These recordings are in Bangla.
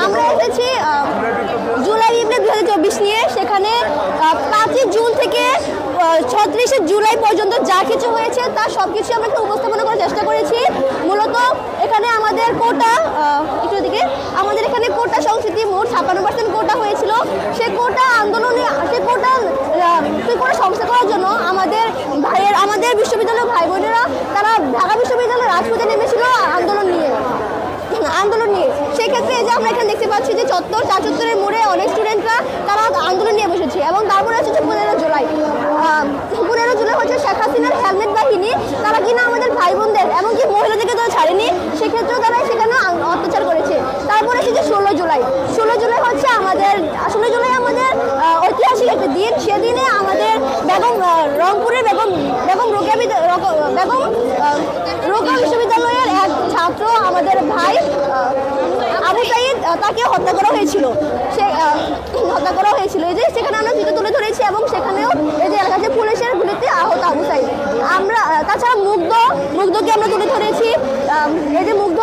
আমরা এসেছি জুলাই বিপ্লব 2024 নিয়ে। সেখানে 5 জুন থেকে 36 জুলাই পর্যন্ত যা কিছু হয়েছে তার সবকিছু আমরা একটু উপস্থাপনা করার চেষ্টা করেছি। মূলত এখানে আমাদের কোটা একটু দিকে আমাদের এখানে কোটা সংস্কৃতি মোট 56% কোটা হয়েছিল। সেই কোটা আন্দোলনে সেই কোটা সংস্থা করার জন্য আমাদের বিশ্ববিদ্যালয়ের ভাই বোনেরা তারা ঢাকা বিশ্ববিদ্যালয়ের রাজপথে নেমেছিল আন্দোলন নিয়ে। সেক্ষেত্রে এই যে আমরা এখানে দেখতে পাচ্ছি যে চার চত্বরের মোড়ে অনেক স্টুডেন্টরা তারা আন্দোলন নিয়ে বসেছে। এবং তারপরে হচ্ছে 15 জুলাই হচ্ছে শেখ হাসিনার হেলমেট বাহিনী তারা কিনা আমাদের ভাই বোনদের এমনকি মহিলাদেরকে তারা ছাড়েনি, সেক্ষেত্রেও তারা সেখানে অত্যাচার করেছে। তারপরে হচ্ছে 16 জুলাই হচ্ছে আমাদের ঐতিহাসিক একটা দিন। সেদিনে আমাদের রংপুরের বেগম রোকেয়া বিশ্ববিদ্যালয়ের এক ছাত্র আমাদের ভাই আবু সাইদ তাকে হত্যা করা হয়েছিল। এই যে সেখানে আমরা চিত্র তুলে ধরেছি এবং সেখানেও এই যে এলাকাতে পুলিশের গুলিতে আহত আবু সাইদ। আমরা তাছাড়া মুগ্ধকে আমরা তুলে ধরেছি। এই যে মুগ্ধ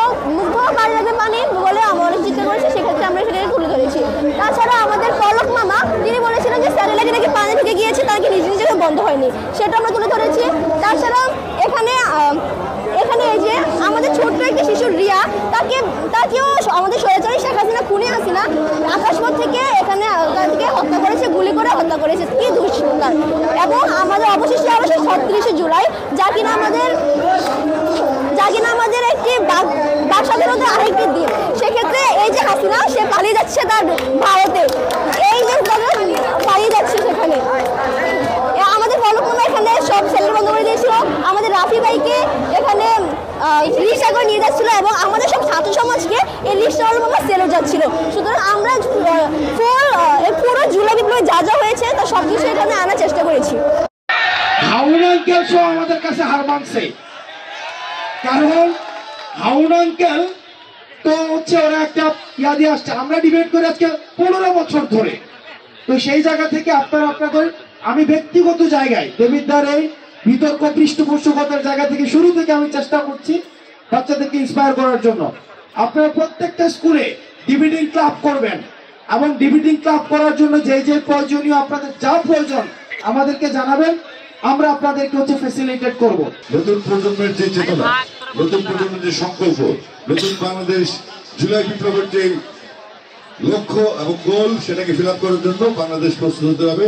বাড়ি লাগে পানি বলে আমরা অনেক চিন্তা করেছি, সেক্ষেত্রে আমরা সেটাকে তুলে ধরেছি। তাছাড়া আমাদের পলক মামা তিনি বলেছিলেন যে স্যার এলাকায় নাকি পানি ঢুকে গিয়েছে, তার কি নিজে বন্ধ হয়নি, সেটা আমরা তুলে ধরেছি। তাছাড়া এখানে এই যে আমাদের ছোট্ট একটা শিশু রিয়া তাকেও আমাদের স্বৈরাচারী শেখ হাসিনা খুনি হাসিনা আকাশপথ থেকে এখানে তাদেরকে হত্যা করেছে, গুলি করে হত্যা করেছে। কি দুঃসংবাদ। এবং আমাদের অবশেষে 36 জুলাই যা কিনা আমাদের একটি বাক স্বাধীনতার আরেকটি দিন। সেক্ষেত্রে এই যে হাসিনা সে পালিয়ে যাচ্ছে তার ভারতে, এই যে পালিয়ে যাচ্ছে সেখানে আমাদের পলকমামা এখানে সব সেলের বন্ধ করে দিয়েছিল। আমাদের রাফি ভাইকে এখানে রিক্সা করে নিয়ে যাচ্ছিল এবং আমাদের সব ছাত্র সমাজকে এই রিক্সাওয়ালার মামা সেলে যাচ্ছিল। সুতরাং আমরা পুরো জুলাই বিপ্লবে যা হয়েছে তা সবকিছু এখানে আনার চেষ্টা করেছি। হাউন আঙ্কেল সহ আমাদের কাছে হার মানছে, কারণ হাউন আঙ্কেল তো হচ্ছে ওরা একটা ইয়া দিয়ে আসছে। আমরা ডিবেট করে আজকে 15 বছর ধরে। তো সেই জায়গা থেকে আপনাদের আমি ব্যক্তিগত জায়গায় দেবিদ্দার এই বিতর্ক পৃষ্ঠপোষকতার জায়গা থেকে শুরু থেকে আমি চেষ্টা করছি বাচ্চাদেরকে ইন্সপায়ার করার জন্য। আপনারা প্রত্যেকটা স্কুলে ডিবেটিং ক্লাব করবেন এবং ডিবেটিং ক্লাব করার জন্য যে প্রয়োজনীয় আপনাদের যা প্রয়োজন আমাদেরকে জানাবেন, আমরা আপনাদেরকে হচ্ছে ফ্যাসিলিটেট করব। নতুন প্রজন্মের যে চেতনা, নতুন প্রজন্মের যে সংকল্প, নতুন বাংলাদেশ জুলাই বিপ্লবের যে লক্ষ্য এবং গোল সেটাকে ফিল আপ করার জন্য বাংলাদেশ প্রস্তুত হতে হবে।